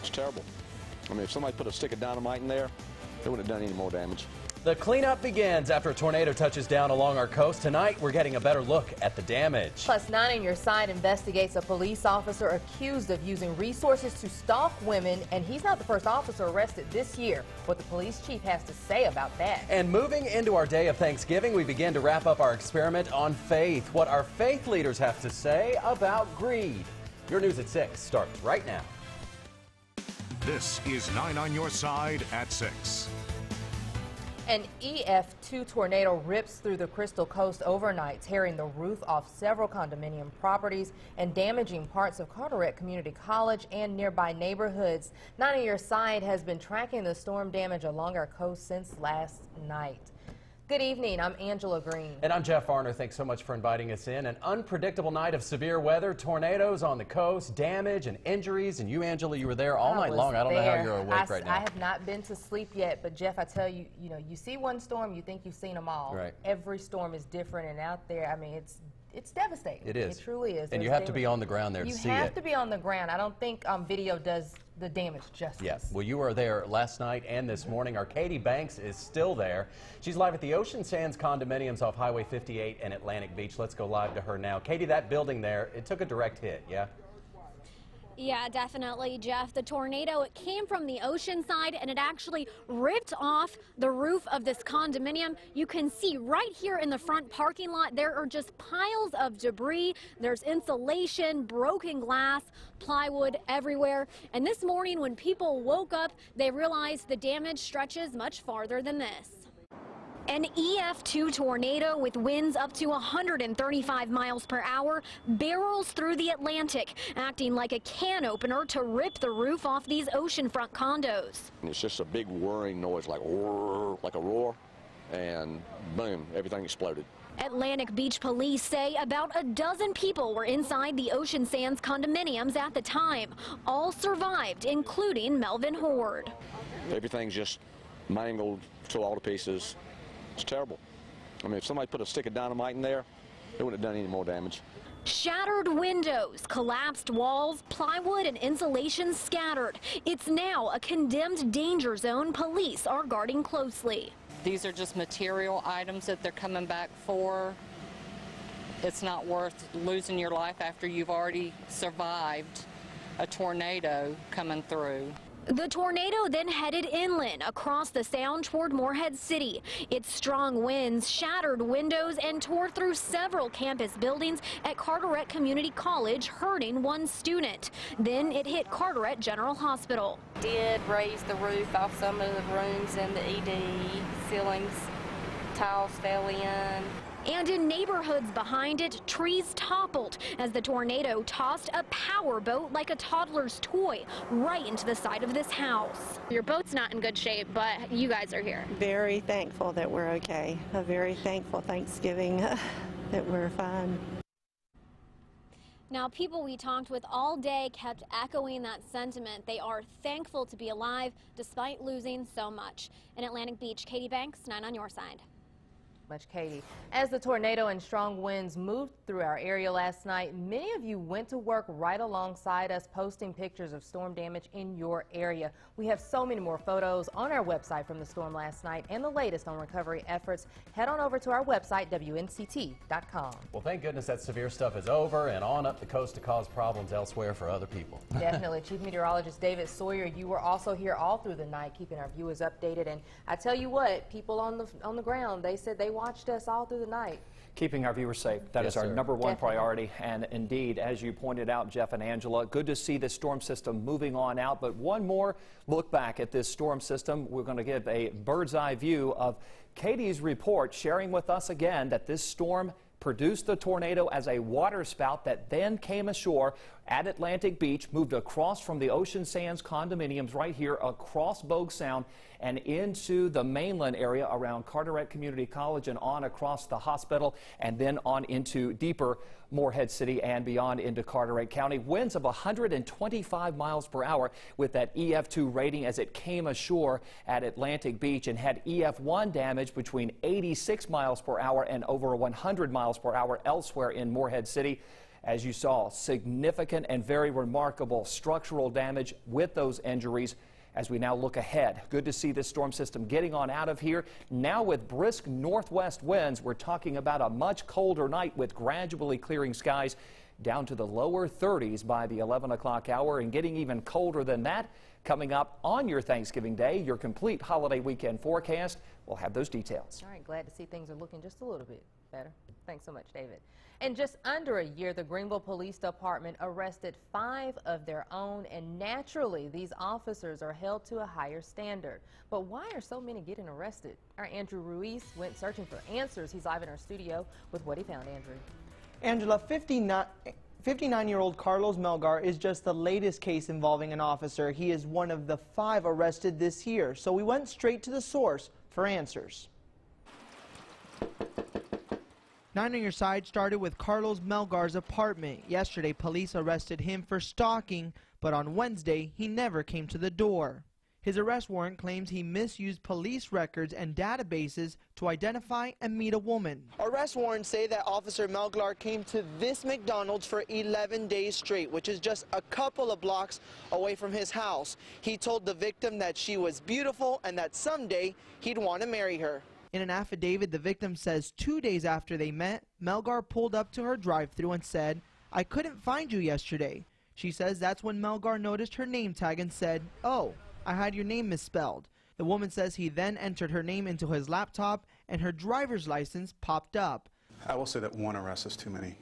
It's terrible. I mean, if somebody put a stick of dynamite in there, they wouldn't have done any more damage. The cleanup begins after a tornado touches down along our coast. Tonight, we're getting a better look at the damage. Plus, 9 on Your Side investigates a police officer accused of using resources to stalk women, and he's not the first officer arrested this year. What the police chief has to say about that. And moving into our day of Thanksgiving, we begin to wrap up our experiment on faith. What our faith leaders have to say about greed. Your news at 6 starts right now. This is 9 on Your Side at 6. An EF2 tornado rips through the Crystal Coast overnight, tearing the roof off several condominium properties and damaging parts of Carteret Community College and nearby neighborhoods. 9 on Your Side has been tracking the storm damage along our coast since last night. Good evening, I'm Angela Green. And I'm Jeff Arner. Thanks so much for inviting us in. An unpredictable night of severe weather, tornadoes on the coast, damage and injuries. And you, Angela, you were there all night long. I don't know how you're awake right now. I have not been to sleep yet, but Jeff, I tell you, you see one storm, you think you've seen them all. Right. Every storm is different, and out there, I mean, it's devastating. It is. It truly is. And you have to be on the ground there to see it. You have to be on the ground. I don't think video does the damage justice. Yes. Well, you were there last night and this morning. Our Katie Banks is still there. She's live at the Ocean Sands condominiums off Highway 58 and Atlantic Beach. Let's go live to her now. Katie, that building there, it took a direct hit, yeah? Yeah, definitely, Jeff. The tornado, it came from the ocean side and it actually ripped off the roof of this condominium. You can see right here in the front parking lot, there are just piles of debris. There's insulation, broken glass, plywood everywhere. And this morning when people woke up, they realized the damage stretches much farther than this. An EF2 tornado with winds up to 135 miles per hour barrels through the Atlantic, acting like a can opener to rip the roof off these oceanfront condos. And it's just a big whirring noise, like roar, like a roar, and boom, everything exploded. Atlantic Beach police say about a dozen people were inside the Ocean Sands condominiums at the time. All survived, including Melvin Horde. Everything's just mangled to all the pieces. It's terrible. I mean, if somebody put a stick of dynamite in there, they wouldn't have done any more damage. Shattered windows, collapsed walls, plywood and insulation scattered. It's now a condemned danger zone police are guarding closely. These are just material items that they're coming back for. It's not worth losing your life after you've already survived a tornado coming through. The tornado then headed inland across the sound toward Morehead City. Its strong winds shattered windows and tore through several campus buildings at Carteret Community College, hurting one student. Then it hit Carteret General Hospital. Did raise the roof off some of the rooms in the ED, ceilings, tiles fell in. And in neighborhoods behind it, trees toppled as the tornado tossed a power boat like a toddler's toy right into the side of this house. Your boat's not in good shape, but you guys are here. Very thankful that we're okay. A very thankful Thanksgiving that we're fine. Now, people we talked with all day kept echoing that sentiment. They are thankful to be alive despite losing so much. In Atlantic Beach, Katie Banks, 9 on Your Side. Much, Katie. As the tornado and strong winds moved through our area last night, many of you went to work right alongside us, posting pictures of storm damage in your area. We have so many more photos on our website from the storm last night and the latest on recovery efforts. Head on over to our website, WNCT.com. Well, thank goodness that severe stuff is over and on up the coast to cause problems elsewhere for other people. Definitely. Chief Meteorologist David Sawyer, you were also here all through the night, keeping our viewers updated. And I tell you what, people on the ground, they said they watched us all through the night. Keeping our viewers safe. That is our number one priority. And indeed, as you pointed out, Jeff and Angela, good to see this storm system moving on out. But one more look back at this storm system. We're going to give a bird's eye view of Katie's report, sharing with us again that this storm produced the tornado as a waterspout that then came ashore at Atlantic Beach, moved across from the Ocean Sands condominiums right here across Bogue Sound and into the mainland area around Carteret Community College and on across the hospital and then on into deeper Morehead City and beyond into Carteret County. Winds of 125 miles per hour with that EF2 rating as it came ashore at Atlantic Beach and had EF1 damage between 86 miles per hour and over 100 miles per hour elsewhere in Morehead City. As you saw, significant and very remarkable structural damage with those injuries. As we now look ahead, good to see this storm system getting on out of here. Now with brisk northwest winds, we're talking about a much colder night with gradually clearing skies down to the lower 30s by the 11 o'clock hour, and getting even colder than that coming up on your Thanksgiving Day. Your complete holiday weekend forecast. We'll have those details. All right, glad to see things are looking just a little bit better. Thanks so much, David. In just under a year, the Greenville Police Department arrested 5 of their own, and naturally, these officers are held to a higher standard. But why are so many getting arrested? Our Andrew Ruiz went searching for answers. He's live in our studio with what he found. Andrew. Angela, 59-year-old Carlos Melgar is just the latest case involving an officer. He is one of the 5 arrested this year. So we went straight to the source for answers. 9 on Your Side started with Carlos Melgar's apartment. Yesterday, police arrested him for stalking, but on Wednesday, he never came to the door. His arrest warrant claims he misused police records and databases to identify and meet a woman. Arrest warrants say that Officer Melgar came to this McDonald's for 11 days straight, which is just a couple of blocks away from his house. He told the victim that she was beautiful and that someday he'd want to marry her. In an affidavit, the victim says 2 days after they met, Melgar pulled up to her drive-thru and said, "I couldn't find you yesterday." She says that's when Melgar noticed her name tag and said, "Oh, I had your name misspelled." The woman says he then entered her name into his laptop and her driver's license popped up. I will say that 1 arrest is too many.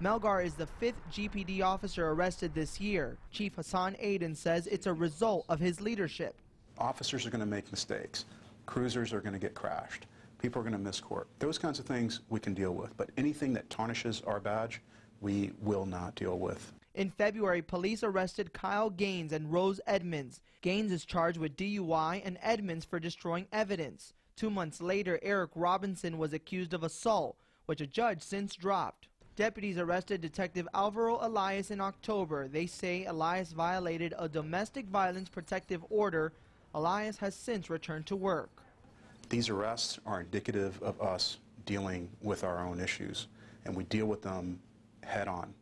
Melgar is the 5th GPD officer arrested this year. Chief Hassan Aiden says it's a result of his leadership. Officers are going to make mistakes. Cruisers are going to get crashed. People are going to miss court. Those kinds of things we can deal with, but anything that tarnishes our badge, we will not deal with. In February, police arrested Kyle Gaines and Rose Edmonds. Gaines is charged with DUI and Edmonds for destroying evidence. 2 months later, Eric Robinson was accused of assault, which a judge since dropped. Deputies arrested Detective Alvaro Elias in October. They say Elias violated a domestic violence protective order. Elias has since returned to work. These arrests are indicative of us dealing with our own issues, and we deal with them head on.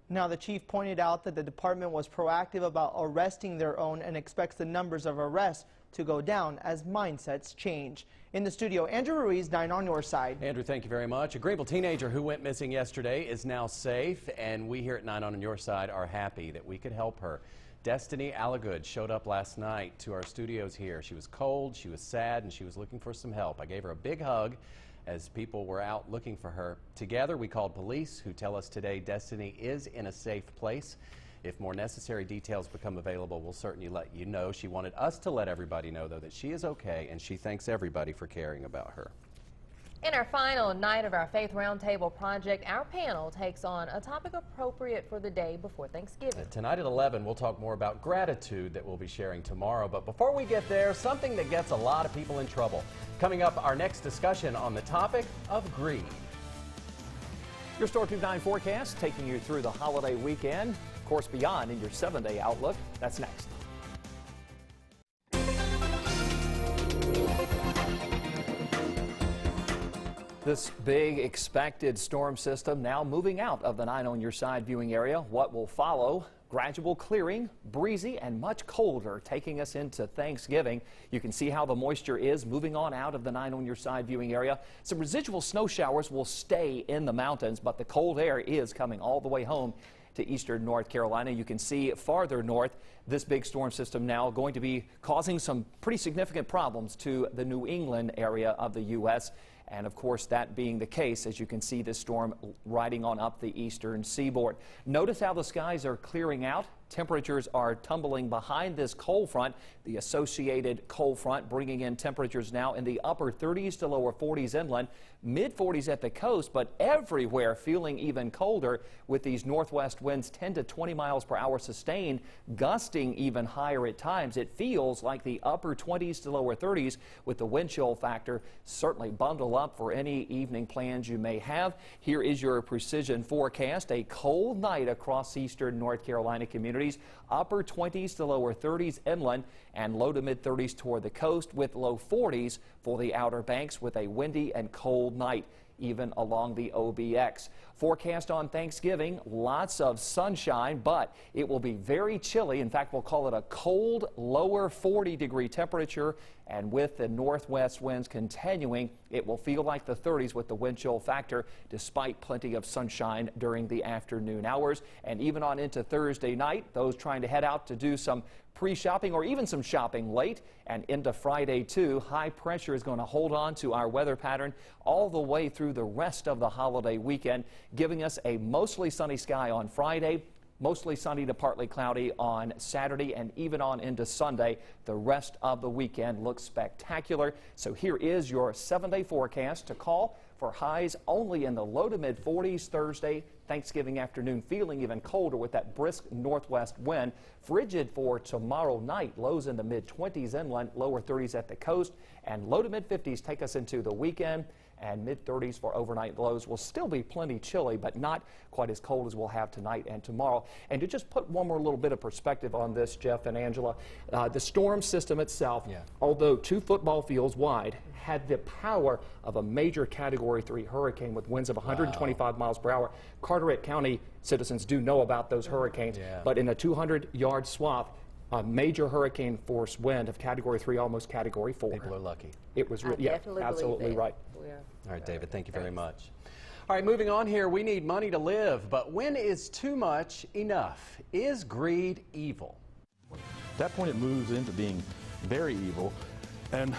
Now, the chief pointed out that the department was proactive about arresting their own and expects the numbers of arrests to go down as mindsets change. In the studio, Andrew Ruiz, 9 on Your Side. Andrew, thank you very much. A Greenville teenager who went missing yesterday is now safe, and we here at 9 on Your Side are happy that we could help her. Destiny Allagood showed up last night to our studios here. She was cold, she was sad, and she was looking for some help. I gave her a big hug as people were out looking for her. Together, we called police, who tell us today Destiny is in a safe place. If more necessary details become available, we'll certainly let you know. She wanted us to let everybody know, though, that she is okay, and she thanks everybody for caring about her. In our final night of our Faith Roundtable project, our panel takes on a topic appropriate for the day before Thanksgiving. Tonight at 11, we'll talk more about gratitude that we'll be sharing tomorrow. But before we get there, something that gets a lot of people in trouble. Coming up, our next discussion on the topic of greed. Your Storm Team 9 forecast taking you through the holiday weekend. Of course, beyond in your 7-day outlook. That's next. This big expected storm system now moving out of the 9 on Your Side viewing area. What will follow? Gradual clearing, breezy and much colder, taking us into Thanksgiving. You can see how the moisture is moving on out of the 9 on Your Side viewing area. Some residual snow showers will stay in the mountains, but the cold air is coming all the way home to eastern North Carolina. You can see farther north, this big storm system now going to be causing some pretty significant problems to the New England area of the U.S. And of course, that being the case, as you can see this storm riding on up the eastern seaboard. Notice how the skies are clearing out. Temperatures are tumbling behind this cold front. The associated cold front bringing in temperatures now in the upper 30s to lower 40s inland, mid 40s at the coast, but everywhere feeling even colder with these northwest winds 10 to 20 miles per hour sustained, gusting even higher at times. It feels like the upper 20s to lower 30s with the wind chill factor. Certainly bundle up for any evening plans you may have. Here is your precision forecast. A cold night across eastern North Carolina communities. Upper 20s to lower 30s inland and low to mid 30s toward the coast with low 40s for the Outer Banks with a windy and cold night. even along the OBX. Forecast on Thanksgiving, lots of sunshine, but it will be very chilly. In fact, we'll call it a cold, lower 40-degree temperature, and with the northwest winds continuing, it will feel like the 30s with the wind chill factor, despite plenty of sunshine during the afternoon hours. And even on into Thursday night, those trying to head out to do some pre-shopping or even some shopping late and into Friday too, high pressure is going to hold on to our weather pattern all the way through the rest of the holiday weekend, giving us a mostly sunny sky on Friday, mostly sunny to partly cloudy on Saturday, and even on into Sunday. The rest of the weekend looks spectacular. So here is your 7-day forecast. To call for highs only in the low to mid 40s Thursday, Thanksgiving afternoon, feeling even colder with that brisk northwest wind. Frigid for tomorrow night, lows in the mid 20s inland, lower 30s at the coast, and low to mid 50s take us into the weekend. And mid 30s for overnight lows. Will still be plenty chilly, but not quite as cold as we'll have tonight and tomorrow. And to just put one more little bit of perspective on this, Jeff and Angela, the storm system itself, although 2 football fields wide, had the power of a major Category 3 hurricane with winds of 125 miles per hour. Carteret County citizens do know about those hurricanes, but in a 200-yard swath, a major hurricane force wind of Category 3, almost Category 4. People are lucky. It was absolutely right. All right, David, thank you very much. All right, moving on here, we need money to live, but when is too much enough? Is greed evil? At that point, it moves into being very evil, and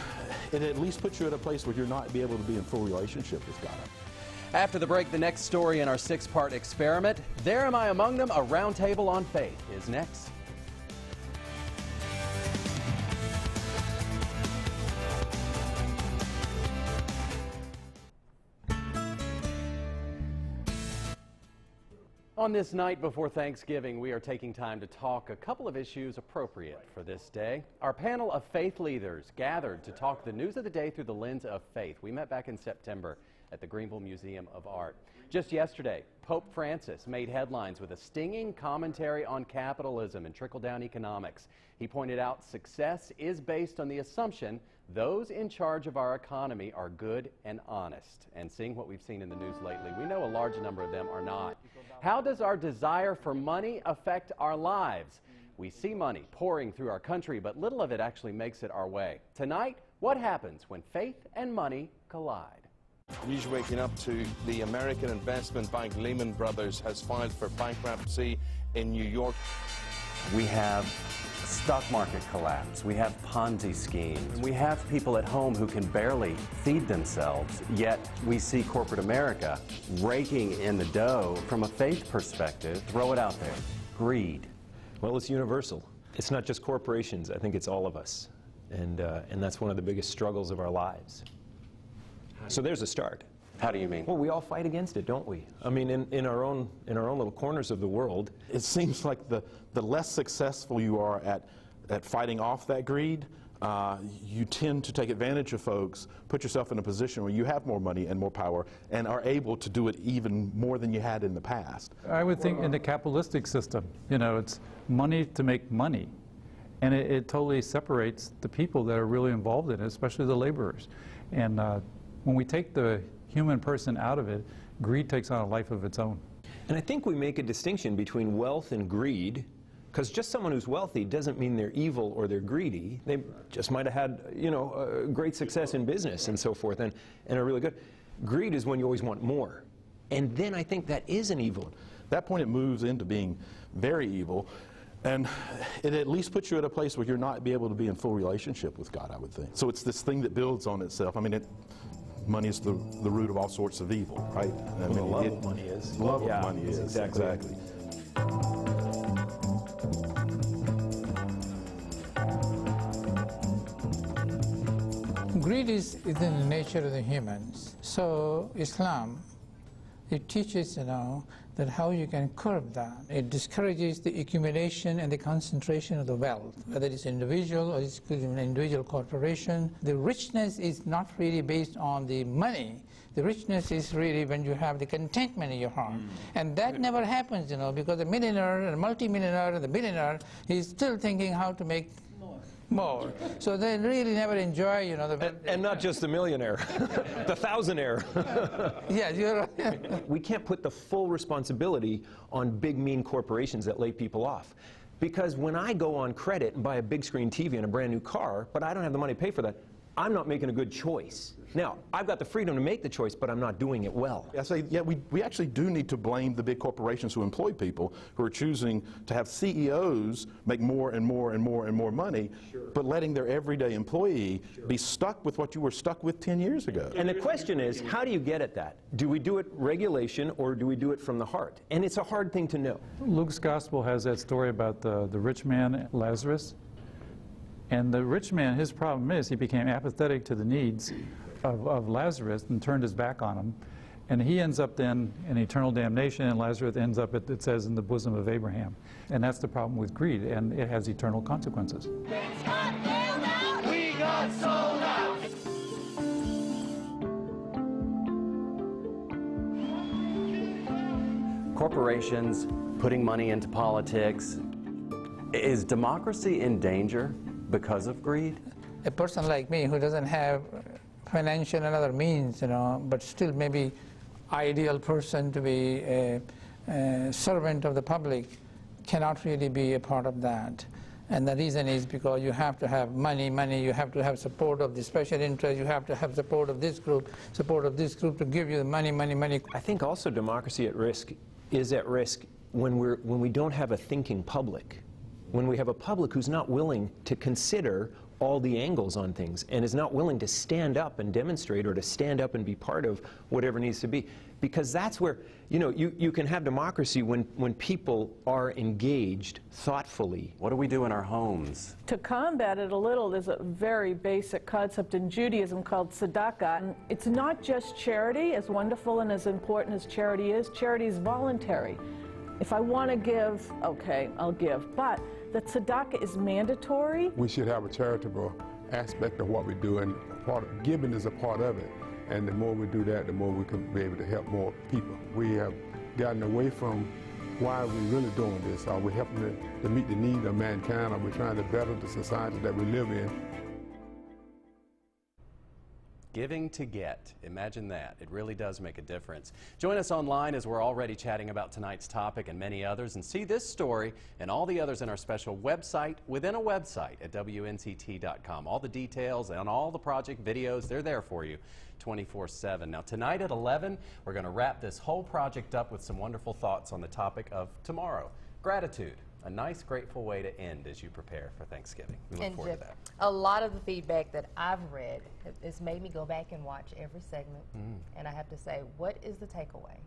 it at least puts you at a place where you're not be able to be in full relationship with God. After the break, the next story in our 6-part experiment, There Am I Among Them, a roundtable on faith, is next. On this night before Thanksgiving, we are taking time to talk a couple of issues appropriate for this day. Our panel of faith leaders gathered to talk the news of the day through the lens of faith. We met back in September at the Greenville Museum of Art. Just yesterday, Pope Francis made headlines with a stinging commentary on capitalism and trickle-down economics. He pointed out success is based on the assumption those in charge of our economy are good and honest. And seeing what we've seen in the news lately, we know a large number of them are not. How does our desire for money affect our lives? We see money pouring through our country, but little of it actually makes it our way. Tonight, what happens when faith and money collide? News waking up to the American investment bank Lehman Brothers has filed for bankruptcy in New York. We have stock market collapse. We have Ponzi schemes. We have people at home who can barely feed themselves, yet we see corporate America raking in the dough. From a faith perspective, throw it out there. Greed. Well, it's universal. It's not just corporations. I think it's all of us. And that's one of the biggest struggles of our lives. So there's a start. How do you mean? Well, we all fight against it, don't we? I mean, in our own little corners of the world. It seems like the less successful you are at fighting off that greed, you tend to take advantage of folks, put yourself in a position where you have more money and more power and are able to do it even more than you had in the past. I would think in the capitalistic system, you know, it's money to make money. And it totally separates the people that are really involved in it, especially the laborers. And when we take the human person out of it, greed takes on a life of its own. And I think we make a distinction between wealth and greed, because just someone who's wealthy doesn't mean they're evil or they're greedy. They just might have had, you know, great success in business and so forth, and are really good. Greed is when you always want more. And then I think that is an evil. At that point, it moves into being very evil. And it at least puts you at a place where you're not be able to be in full relationship with God, I would think. So it's this thing that builds on itself. I mean, money is the root of all sorts of evil, right? I mean, the love of money is. Love of money is, exactly. Greed is in the nature of the humans. So Islam, it teaches, you know, that how you can curb that. It discourages the accumulation and the concentration of the wealth, whether it's individual or it's an individual corporation. The richness is not really based on the money. The richness is really when you have the contentment in your heart. And that never happens, you know, because the millionaire, the multimillionaire, and the billionaire, he's still thinking how to make more. So they really never enjoy, you know. And not just the millionaire, the thousandaire. Yeah, you're right. We can't put the full responsibility on big, mean corporations that lay people off. Because when I go on credit and buy a big screen TV and a brand new car, but I don't have the money to pay for that, I'm not making a good choice. Now, I've got the freedom to make the choice, but I'm not doing it well. I say, yeah, we actually do need to blame the big corporations who employ people who are choosing to have CEOs make more and more and more and more money, but letting their everyday employee be stuck with what you were stuck with 10 years ago. And the question is, how do you get at that? Do we do it regulation or do we do it from the heart? And it's a hard thing to know. Luke's gospel has that story about the rich man, Lazarus. And the rich man, his problem is he became apathetic to the needs of Lazarus and turned his back on him. And he ends up then in eternal damnation, and Lazarus ends up, it says, in the bosom of Abraham. And that's the problem with greed, and it has eternal consequences. Things got bailed out. We got sold out. Corporations putting money into politics. Is democracy in danger because of greed? A person like me who doesn't have financial and other means, you know, but still maybe ideal person to be a servant of the public cannot really be a part of that. And the reason is because you have to have money, you have to have support of the special interest, you have to have support of this group to give you the money. I think also democracy is at risk when we don't have a thinking public. When we have a public who's not willing to consider all the angles on things and is not willing to stand up and demonstrate or to stand up and be part of whatever needs to be. Because that's where, you know, you can have democracy when people are engaged thoughtfully. What do we do in our homes? To combat it a little, there's a very basic concept in Judaism called tzedakah. It's not just charity, as wonderful and as important as charity is voluntary. If I want to give, okay, I'll give, but the tzedakah is mandatory. We should have a charitable aspect of what we do, and giving is a part of it. And the more we do that, the more we can be able to help more people. We have gotten away from why are we really doing this? Are we helping to meet the need of mankind? Are we trying to better the society that we live in? Giving to get. Imagine that. It really does make a difference. Join us online as we're already chatting about tonight's topic and many others, and see this story and all the others in our special website within a website at WNCT.com. All the details and all the project videos, they're there for you 24/7. Now tonight at 11, we're going to wrap this whole project up with some wonderful thoughts on the topic of tomorrow. Gratitude. A nice, grateful way to end as you prepare for Thanksgiving. We look forward to that. A lot of the feedback that I've read has made me go back and watch every segment, and I have to say, what is the takeaway?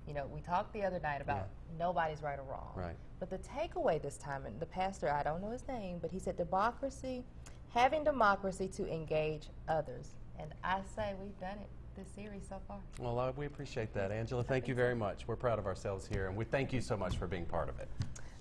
You know, we talked the other night about nobody's right or wrong. Right. But the takeaway this time, and the pastor, I don't know his name, but he said democracy, having democracy to engage others. And I say we've done it this series so far. Well, we appreciate that, Angela. Thank you very much. We're proud of ourselves here, and we thank you so much for being part of it.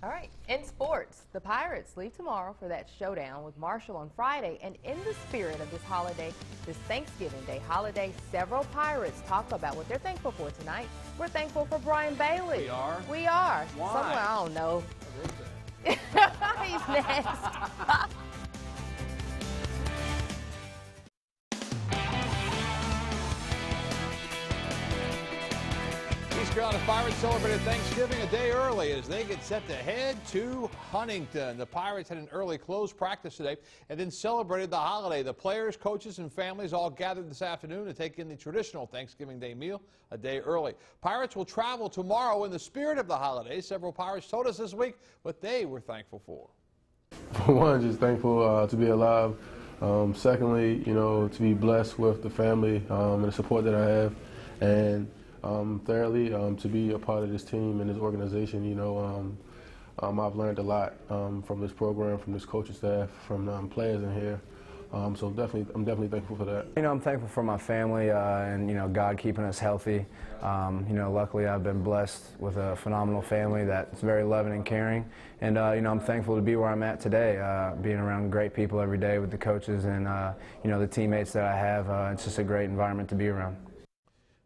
All right, in sports, the Pirates leave tomorrow for that showdown with Marshall on Friday. And in the spirit of this holiday, this Thanksgiving Day holiday, several Pirates talk about what they're thankful for tonight. We're thankful for Brian Bailey. We are? We are. Why? Somewhere, I don't know. He's next. East Carolina Pirates celebrated Thanksgiving a day early as they get set to head to Huntington. The Pirates had an early closed practice today and then celebrated the holiday. The players, coaches, and families all gathered this afternoon to take in the traditional Thanksgiving Day meal a day early. Pirates will travel tomorrow in the spirit of the holiday. Several Pirates told us this week what they were thankful for. One, just thankful to be alive. Secondly, you know, to be blessed with the family and the support that I have. And thirdly, to be a part of this team and this organization. You know, I've learned a lot from this program, from this coaching staff, from players in here. So I'm definitely thankful for that. You know, I'm thankful for my family and, you know, God keeping us healthy. You know, luckily I've been blessed with a phenomenal family that's very loving and caring. And, you know, I'm thankful to be where I'm at today, being around great people every day with the coaches and, you know, the teammates that I have. It's just a great environment to be around.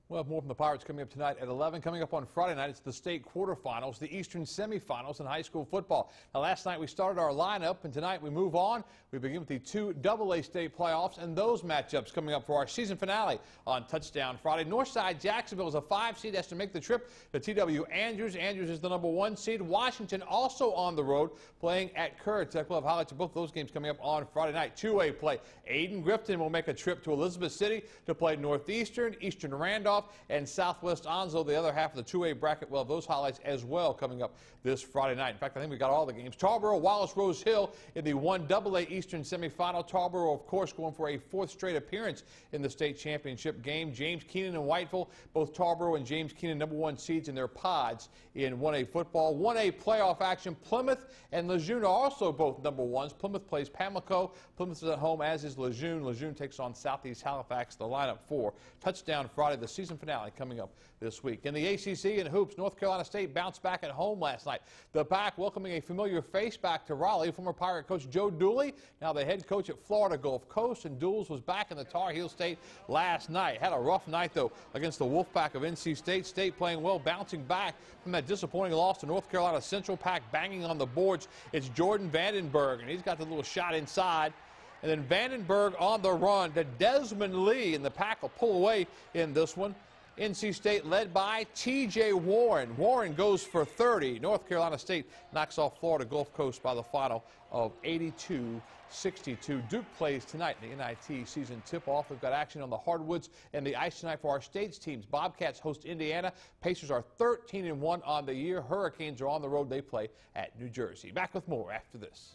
We'll have more from the Pirates coming up tonight at 11. Coming up on Friday night, it's the state quarterfinals, the Eastern semifinals in high school football. Now, last night we started our lineup, and tonight we move on. We begin with the 2 AA state playoffs and those matchups coming up for our season finale on Touchdown Friday. Northside Jacksonville is a 5 seed, has to make the trip to TW Andrews. Andrews is the number 1 seed. Washington also on the road playing at CARTERET. We'll have highlights of both those games coming up on Friday night. 2A play. Aiden Grifton will make a trip to Elizabeth City to play Northeastern, Eastern Randolph, and Southwest Onslow. The other half of the 2A bracket. We'll have those highlights as well coming up this Friday night. In fact, I think we got all the games. Tarboro, Wallace Rose Hill in the 1AA Eastern semifinal. Tarboro, of course, going for a 4th straight appearance in the state championship game. James Keenan and Whiteville, both Tarboro and James Keenan, number 1 seeds in their pods in 1A football. 1A playoff action. Plymouth and Lejeune are also both number 1s. Plymouth plays Pamlico. Plymouth is at home, as is Lejeune. Lejeune takes on Southeast Halifax. The lineup for Touchdown Friday, the season finale coming up this week. In the ACC and hoops, North Carolina State bounced back at home last night. The Pack welcoming a familiar face back to Raleigh, former Pirate coach Joe Dooley, now the head coach at Florida Gulf Coast, and Dools was back in the Tar Heel State last night. Had a rough night, though, against the Wolfpack of NC State. State playing well, bouncing back from that disappointing loss to North Carolina Central. Pack banging on the boards. It's Jordan Vandenberg, and he's got the little shot inside. And then Vandenberg on the run to Desmond Lee, and the Pack will pull away in this one. NC State led by T.J. Warren. Warren goes for 30. North Carolina State knocks off Florida Gulf Coast by the final of 82-62. Duke plays tonight in the NIT season tip-off. We've got action on the hardwoods and the ice tonight for our state's teams. Bobcats host Indiana. Pacers are 13-1 on the year. Hurricanes are on the road. They play at New Jersey. Back with more after this.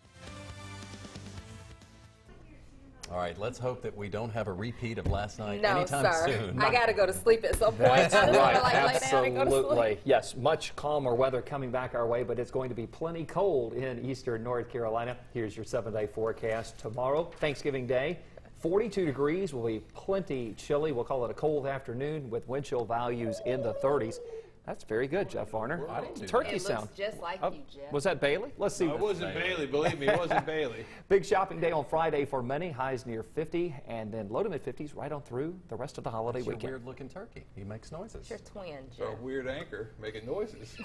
All right, let's hope that we don't have a repeat of last night anytime soon. I got to go to sleep at some point. That's I just right, want to lay down and go to sleep. absolutely. Yes, much calmer weather coming back our way, but it's going to be plenty cold in eastern North Carolina. Here's your 7-day forecast. Tomorrow, Thanksgiving Day, 42 degrees, will be plenty chilly. We'll call it a cold afternoon with wind chill values in the 30s. That's very good, Jeff Varner. Turkey sound. Looks just like you, Jeff. Was that Bailey? Let's see. No, it wasn't Bailey. Believe me, it wasn't Bailey. Big shopping day on Friday for many. Highs near 50, and then low to mid 50s right on through the rest of the holiday weekend. Weird-looking turkey. He makes noises. It's your twin, So Jeff. a weird anchor making noises.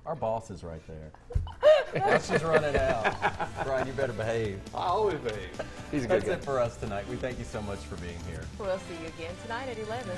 Our boss is right there. She's running out. Brian, you better behave. I always behave. He's a good guy. That's it for us tonight. We thank you so much for being here. We'll see you again tonight at 11.